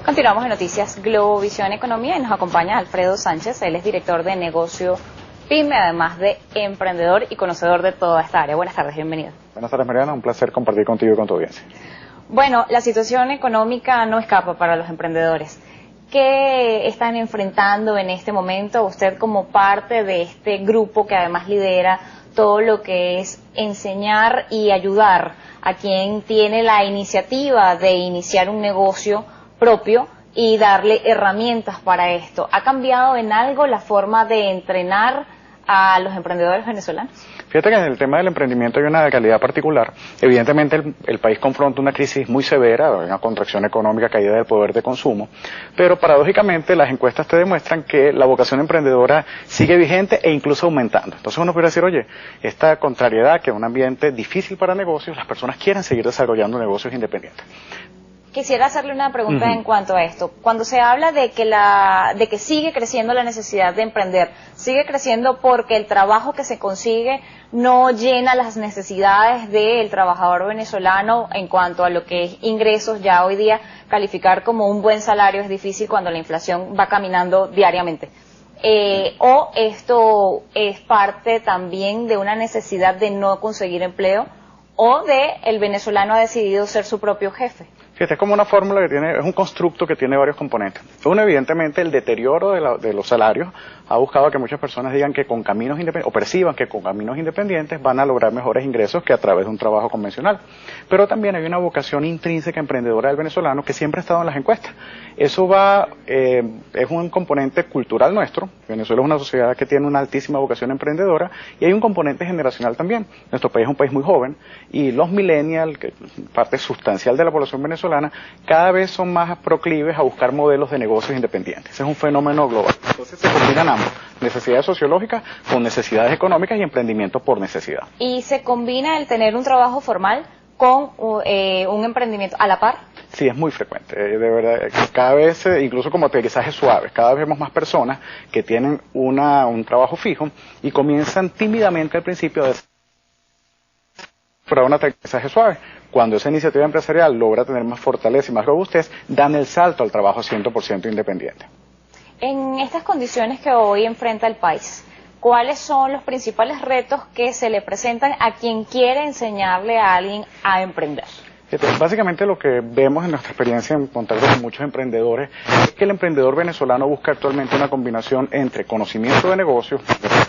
Continuamos en Noticias Globovisión Economía y nos acompaña Alfredo Sánchez. Él es director de negocio PYME, además de emprendedor y conocedor de toda esta área. Buenas tardes, bienvenido. Buenas tardes, Mariana, un placer compartir contigo y con tu audiencia. Bueno, la situación económica no escapa para los emprendedores. ¿Qué están enfrentando en este momento usted como parte de este grupo que además lidera todo lo que es enseñar y ayudar a quien tiene la iniciativa de iniciar un negocio propio y darle herramientas para esto? ¿Ha cambiado en algo la forma de entrenar a los emprendedores venezolanos? Fíjate que en el tema del emprendimiento hay una calidad particular. Evidentemente el país confronta una crisis muy severa, una contracción económica, caída del poder de consumo, pero paradójicamente las encuestas te demuestran que la vocación emprendedora sigue vigente e incluso aumentando. Entonces uno puede decir, oye, esta contrariedad, que es un ambiente difícil para negocios, las personas quieren seguir desarrollando negocios independientes. Quisiera hacerle una pregunta en cuanto a esto. Cuando se habla de que sigue creciendo la necesidad de emprender, sigue creciendo porque el trabajo que se consigue no llena las necesidades del trabajador venezolano en cuanto a lo que es ingresos. Ya hoy día calificar como un buen salario es difícil cuando la inflación va caminando diariamente. O esto es parte también de una necesidad de no conseguir empleo, o de el venezolano ha decidido ser su propio jefe. Fíjate, es como una fórmula que tiene, es un constructo que tiene varios componentes. Uno, evidentemente, el deterioro de los salarios ha buscado que muchas personas digan que con caminos independientes, o perciban que con caminos independientes van a lograr mejores ingresos que a través de un trabajo convencional. Pero también hay una vocación intrínseca emprendedora del venezolano que siempre ha estado en las encuestas. Eso es un componente cultural nuestro. Venezuela es una sociedad que tiene una altísima vocación emprendedora, y hay un componente generacional también. Nuestro país es un país muy joven, y los millennials, que parte sustancial de la población venezolana, cada vez son más proclives a buscar modelos de negocios independientes. Ese es un fenómeno global. Entonces se combinan ambos, necesidades sociológicas con necesidades económicas y emprendimiento por necesidad. ¿Y se combina el tener un trabajo formal con un emprendimiento a la par? Sí, es muy frecuente, de verdad, cada vez, incluso como aterrizajes suaves, cada vez vemos más personas que tienen un trabajo fijo y comienzan tímidamente al principio a un aterrizaje suave. Cuando esa iniciativa empresarial logra tener más fortaleza y más robustez, dan el salto al trabajo 100% independiente. En estas condiciones que hoy enfrenta el país, ¿cuáles son los principales retos que se le presentan a quien quiere enseñarle a alguien a emprender? Básicamente lo que vemos en nuestra experiencia en contacto con muchos emprendedores es que el emprendedor venezolano busca actualmente una combinación entre conocimiento de negocios,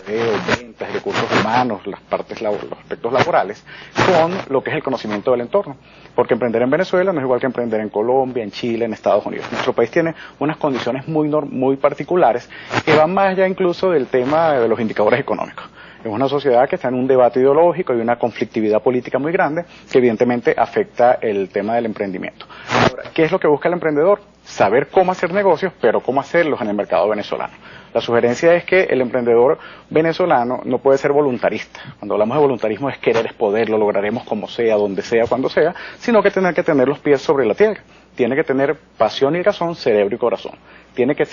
ventas, recursos humanos, los aspectos laborales, con lo que es el conocimiento del entorno. Porque emprender en Venezuela no es igual que emprender en Colombia, en Chile, en Estados Unidos. Nuestro país tiene unas condiciones muy particulares que van más allá incluso del tema de los indicadores económicos. Es una sociedad que está en un debate ideológico y una conflictividad política muy grande que evidentemente afecta el tema del emprendimiento. Ahora, ¿qué es lo que busca el emprendedor? Saber cómo hacer negocios, pero cómo hacerlos en el mercado venezolano. La sugerencia es que el emprendedor venezolano no puede ser voluntarista. Cuando hablamos de voluntarismo es querer es poder, lo lograremos como sea, donde sea, cuando sea, sino que tener que tener los pies sobre la tierra. Tiene que tener pasión y razón, cerebro y corazón. Tiene que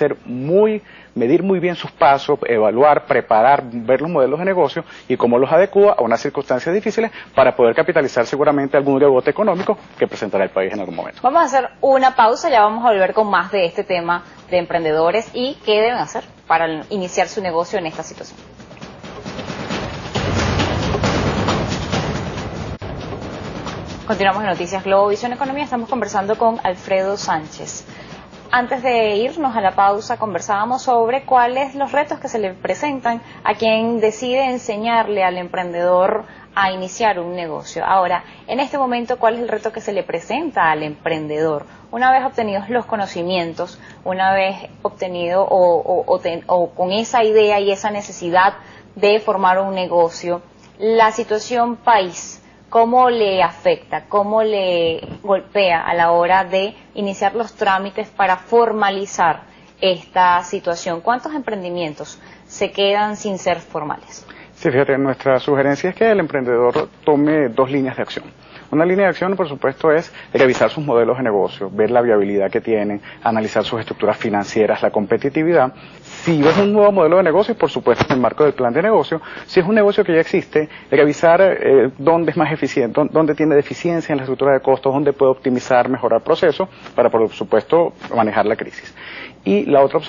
medir muy bien sus pasos, evaluar, preparar, ver los modelos de negocio y cómo los adecua a unas circunstancias difíciles para poder capitalizar seguramente algún rebote económico que presentará el país en algún momento. Vamos a hacer una pausa, ya vamos a volver con más de este tema de emprendedores y qué deben hacer para iniciar su negocio en esta situación. Continuamos en Noticias Globovisión Economía, estamos conversando con Alfredo Sánchez. Antes de irnos a la pausa conversábamos sobre cuáles los retos que se le presentan a quien decide enseñarle al emprendedor a iniciar un negocio. Ahora, en este momento, ¿cuál es el reto que se le presenta al emprendedor? Una vez obtenidos los conocimientos, una vez obtenido o con esa idea y esa necesidad de formar un negocio, la situación país, ¿cómo le afecta, cómo le golpea a la hora de iniciar los trámites para formalizar esta situación? ¿Cuántos emprendimientos se quedan sin ser formales? Sí, fíjate, nuestra sugerencia es que el emprendedor tome dos líneas de acción. Una línea de acción, por supuesto, es revisar sus modelos de negocio, ver la viabilidad que tienen, analizar sus estructuras financieras, la competitividad, Si es un nuevo modelo de negocio, por supuesto, en el marco del plan de negocio. Si es un negocio que ya existe, revisar dónde es más eficiente, dónde tiene deficiencia en la estructura de costos, dónde puede optimizar, mejorar procesos, para, por supuesto, manejar la crisis. Y la otra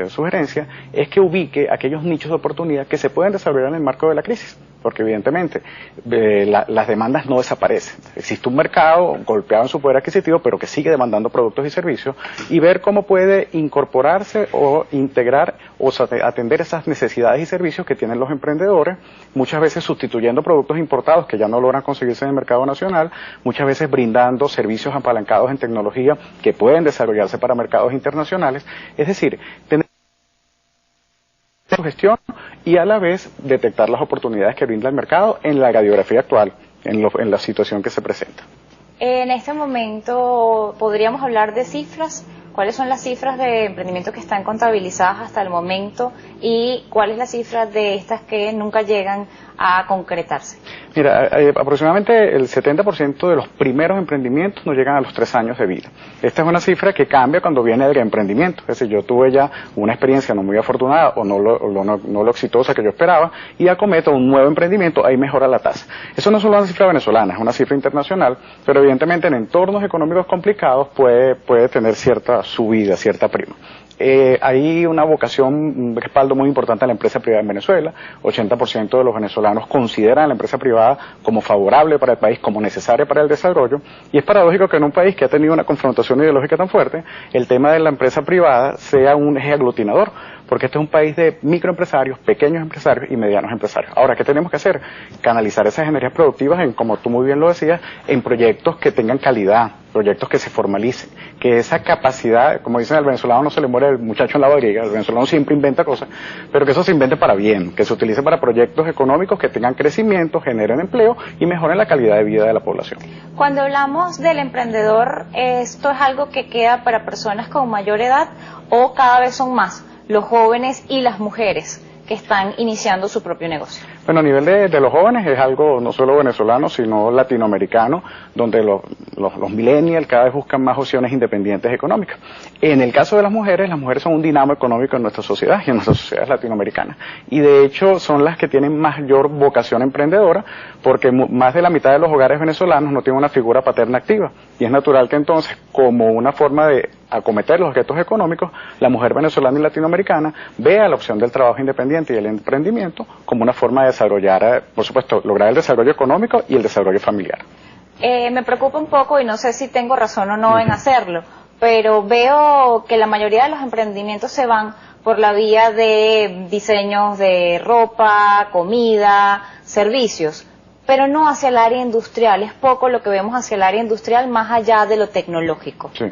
sugerencia es que ubique aquellos nichos de oportunidad que se pueden desarrollar en el marco de la crisis, porque evidentemente las demandas no desaparecen. Existe un mercado golpeado en su poder adquisitivo, pero que sigue demandando productos y servicios, y ver cómo puede incorporarse o integrar o atender esas necesidades y servicios que tienen los emprendedores, muchas veces sustituyendo productos importados que ya no logran conseguirse en el mercado nacional, muchas veces brindando servicios apalancados en tecnología que pueden desarrollarse para mercados internacionales. Es decir, tener su gestión y a la vez detectar las oportunidades que brinda el mercado en la radiografía actual, en la situación que se presenta. En este momento, ¿podríamos hablar de cifras? ¿Cuáles son las cifras de emprendimientos que están contabilizadas hasta el momento y cuál es la cifra de estas que nunca llegan a concretarse? Mira, aproximadamente el 70% de los primeros emprendimientos no llegan a los 3 años de vida. Esta es una cifra que cambia cuando viene el emprendimiento. Es decir, yo tuve ya una experiencia no muy afortunada o no lo exitosa que yo esperaba y acometo un nuevo emprendimiento, ahí mejora la tasa. Eso no es solo una cifra venezolana, es una cifra internacional, pero evidentemente en entornos económicos complicados puede tener cierta subida, cierta prima. Hay una vocación, un respaldo muy importante a la empresa privada en Venezuela. 80% de los venezolanos consideran a la empresa privada como favorable para el país, como necesaria para el desarrollo, y es paradójico que en un país que ha tenido una confrontación ideológica tan fuerte, el tema de la empresa privada sea un eje aglutinador, porque este es un país de microempresarios, pequeños empresarios y medianos empresarios. Ahora, ¿qué tenemos que hacer? Canalizar esas energías productivas en, como tú muy bien lo decías, en proyectos que tengan calidad, proyectos que se formalicen, que esa capacidad, como dicen, al venezolano no se le muere el muchacho en la barriga, el venezolano siempre inventa cosas, pero que eso se invente para bien, que se utilice para proyectos económicos que tengan crecimiento, generen empleo y mejoren la calidad de vida de la población. Cuando hablamos del emprendedor, ¿esto es algo que queda para personas con mayor edad o cada vez son más los jóvenes y las mujeres que están iniciando su propio negocio? Bueno, a nivel de los jóvenes es algo no solo venezolano, sino latinoamericano, donde los millennials cada vez buscan más opciones independientes económicas. En el caso de las mujeres son un dinamo económico en nuestra sociedad y en nuestra sociedad latinoamericana. Y de hecho son las que tienen mayor vocación emprendedora, porque más de la mitad de los hogares venezolanos no tienen una figura paterna activa. Y es natural que entonces, como una forma de acometer los retos económicos, la mujer venezolana y latinoamericana vea la opción del trabajo independiente y el emprendimiento como una forma de desarrollar, por supuesto, lograr el desarrollo económico y el desarrollo familiar. Me preocupa un poco y no sé si tengo razón o no en hacerlo, pero veo que la mayoría de los emprendimientos se van por la vía de diseños de ropa, comida, servicios, pero no hacia el área industrial. Es poco lo que vemos hacia el área industrial más allá de lo tecnológico. Sí.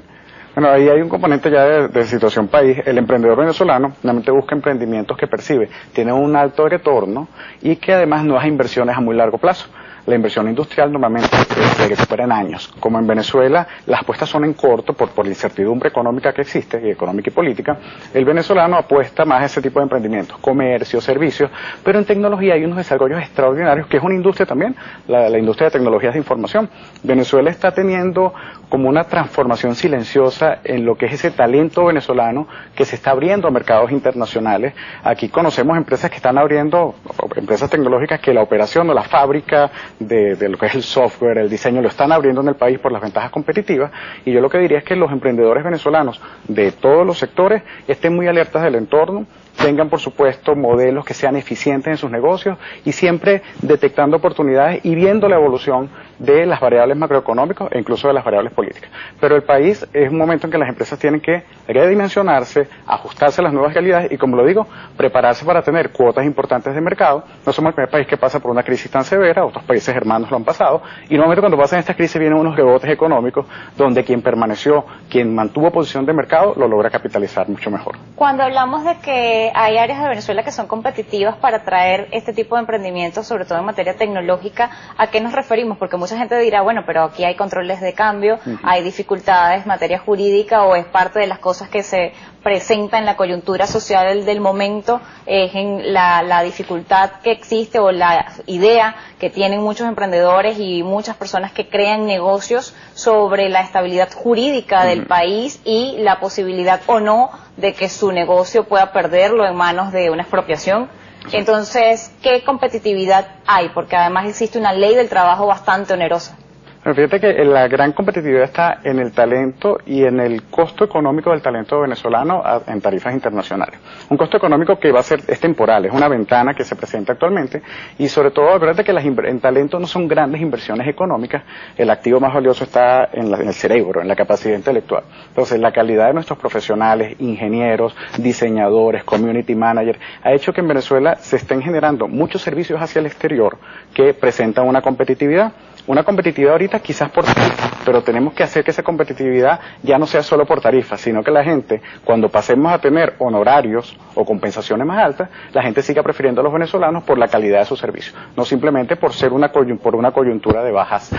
Bueno, ahí hay un componente ya de situación país. El emprendedor venezolano realmente busca emprendimientos que percibe tienen un alto retorno y que además no hacen inversiones a muy largo plazo. La inversión industrial normalmente se recupera en años. Como en Venezuela las apuestas son en corto por la incertidumbre económica que existe, y económica y política, el venezolano apuesta más a ese tipo de emprendimientos, comercio, servicios, pero en tecnología hay unos desarrollos extraordinarios, que es una industria también, la industria de tecnologías de información. Venezuela está teniendo como una transformación silenciosa en lo que es ese talento venezolano que se está abriendo a mercados internacionales. Aquí conocemos empresas que están abriendo, empresas tecnológicas que la operación o la fábrica de lo que es el software, el diseño, lo están abriendo en el país por las ventajas competitivas, y yo lo que diría es que los emprendedores venezolanos de todos los sectores estén muy alertas del entorno, tengan por supuesto modelos que sean eficientes en sus negocios y siempre detectando oportunidades y viendo la evolución de las variables macroeconómicas e incluso de las variables políticas. Pero el país es un momento en que las empresas tienen que redimensionarse, ajustarse a las nuevas realidades y, como lo digo, prepararse para tener cuotas importantes de mercado. No somos el primer país que pasa por una crisis tan severa, otros países hermanos lo han pasado, y normalmente cuando pasan estas crisis vienen unos rebotes económicos donde quien permaneció, quien mantuvo posición de mercado, lo logra capitalizar mucho mejor. Cuando hablamos de que hay áreas de Venezuela que son competitivas para atraer este tipo de emprendimientos, sobre todo en materia tecnológica, ¿a qué nos referimos? Porque mucha gente dirá, bueno, pero aquí hay controles de cambio, hay dificultades en materia jurídica o es parte de las cosas que se presenta en la coyuntura social del momento es en la dificultad que existe o la idea que tienen muchos emprendedores y muchas personas que crean negocios sobre la estabilidad jurídica del país y la posibilidad o no de que su negocio pueda perderlo en manos de una expropiación. Entonces, ¿qué competitividad hay? Porque además existe una ley del trabajo bastante onerosa. Pero fíjate que la gran competitividad está en el talento y en el costo económico del talento venezolano en tarifas internacionales. Un costo económico que es temporal, es una ventana que se presenta actualmente y sobre todo, acuérdate que en talento no son grandes inversiones económicas, el activo más valioso está en el cerebro, en la capacidad intelectual. Entonces, la calidad de nuestros profesionales, ingenieros, diseñadores, community managers, ha hecho que en Venezuela se estén generando muchos servicios hacia el exterior que presentan una competitividad ahorita quizás por tarifa, pero tenemos que hacer que esa competitividad ya no sea solo por tarifa, sino que la gente, cuando pasemos a tener honorarios o compensaciones más altas, la gente siga prefiriendo a los venezolanos por la calidad de sus servicios, no simplemente por ser una coyuntura de bajas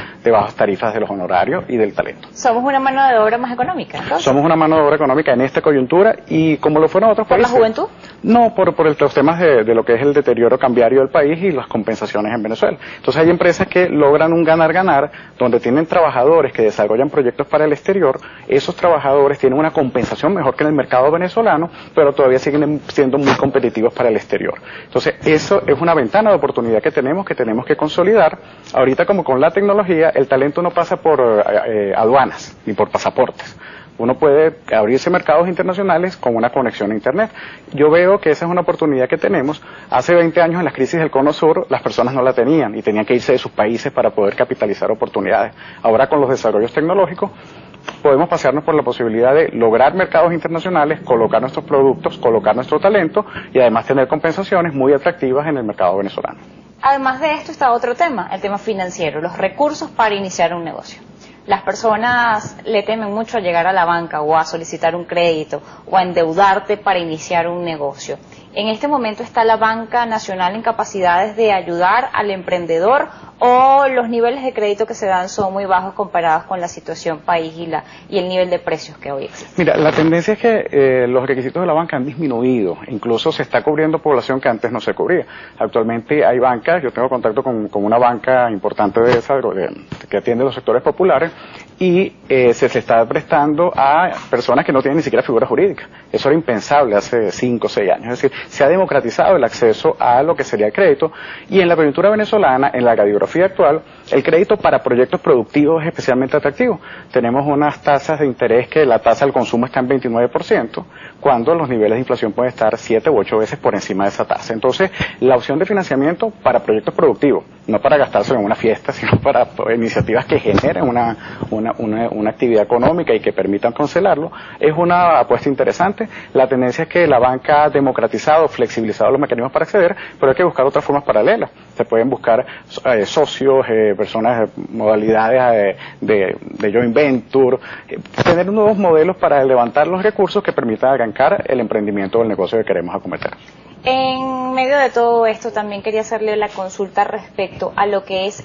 tarifas de los honorarios y del talento. Somos una mano de obra más económica, ¿entonces? Somos una mano de obra económica en esta coyuntura y como lo fueron otros países. ¿Por la juventud? No, por los temas de lo que es el deterioro cambiario del país y las compensaciones en Venezuela. Entonces hay empresas que logran un ganar-ganar, donde tienen trabajadores que desarrollan proyectos para el exterior, esos trabajadores tienen una compensación mejor que en el mercado venezolano, pero todavía siguen siendo muy competitivos para el exterior. Entonces eso es una ventana de oportunidad que tenemos que consolidar. Ahorita como con la tecnología, el talento no pasa por aduanas ni por pasaportes. Uno puede abrirse mercados internacionales con una conexión a Internet. Yo veo que esa es una oportunidad que tenemos. Hace 20 años en las crisis del Cono Sur las personas no la tenían y tenían que irse de sus países para poder capitalizar oportunidades. Ahora con los desarrollos tecnológicos podemos pasearnos por la posibilidad de lograr mercados internacionales, colocar nuestros productos, colocar nuestro talento y además tener compensaciones muy atractivas en el mercado venezolano. Además de esto está otro tema, el tema financiero, los recursos para iniciar un negocio. Las personas le temen mucho a llegar a la banca o a solicitar un crédito o a endeudarte para iniciar un negocio. En este momento está la Banca Nacional en capacidades de ayudar al emprendedor o los niveles de crédito que se dan son muy bajos comparados con la situación país y el nivel de precios que hoy existe. Mira, la tendencia es que los requisitos de la banca han disminuido, incluso se está cubriendo población que antes no se cubría. Actualmente hay bancas, yo tengo contacto con una banca importante que atiende los sectores populares y se está prestando a personas que no tienen ni siquiera figura jurídica. Eso era impensable hace 5 o 6 años. Es decir, se ha democratizado el acceso a lo que sería el crédito y en la coyuntura venezolana, en la radiografía actual, el crédito para proyectos productivos es especialmente atractivo. Tenemos unas tasas de interés que la tasa del consumo está en 29%, cuando los niveles de inflación pueden estar 7 u 8 veces por encima de esa tasa. Entonces, la opción de financiamiento para proyectos productivos, no para gastarse en una fiesta, sino para iniciativas que generen una actividad económica y que permitan cancelarlo, es una apuesta interesante. La tendencia es que la banca ha democratizado, flexibilizado los mecanismos para acceder, pero hay que buscar otras formas paralelas. Se pueden buscar socios, personas, modalidades de joint venture, tener nuevos modelos para levantar los recursos que permitan arrancar el emprendimiento o el negocio que queremos acometer. En medio de todo esto también quería hacerle la consulta respecto a lo que es,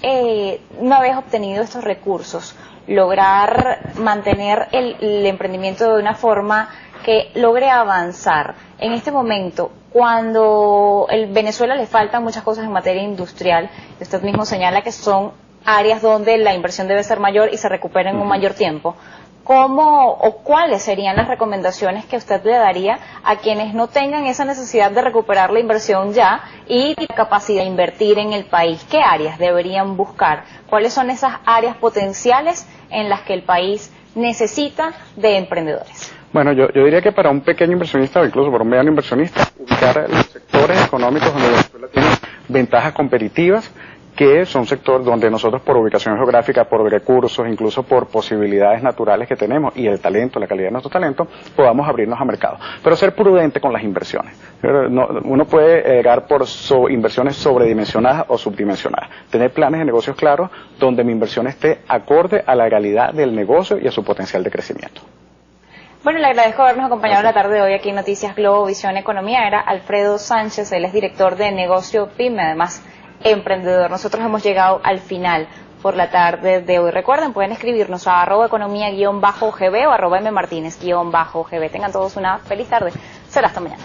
una vez obtenido estos recursos, lograr mantener el emprendimiento de una forma que logre avanzar. En este momento, cuando Venezuela le faltan muchas cosas en materia industrial, usted mismo señala que son áreas donde la inversión debe ser mayor y se recupera en un mayor tiempo. ¿Cómo o cuáles serían las recomendaciones que usted le daría a quienes no tengan esa necesidad de recuperar la inversión ya y la capacidad de invertir en el país? ¿Qué áreas deberían buscar? ¿Cuáles son esas áreas potenciales en las que el país necesita de emprendedores? Bueno, yo diría que para un pequeño inversionista o incluso para un mediano inversionista, ubicar los sectores económicos donde Venezuela tiene ventajas competitivas, que son sectores donde nosotros por ubicación geográfica, por recursos, incluso por posibilidades naturales que tenemos y el talento, la calidad de nuestro talento, podamos abrirnos a mercado. Pero ser prudente con las inversiones. Uno puede llegar por inversiones sobredimensionadas o subdimensionadas. Tener planes de negocios claros donde mi inversión esté acorde a la realidad del negocio y a su potencial de crecimiento. Bueno, le agradezco habernos acompañado la tarde de hoy aquí en Noticias Globo Visión Economía. Era Alfredo Sánchez, él es director de negocio PYME, además emprendedor. Nosotros hemos llegado al final. por la tarde de hoy. Recuerden, pueden escribirnos a @economía_gb o @mmartinez_gb. Tengan todos una feliz tarde. Será hasta mañana.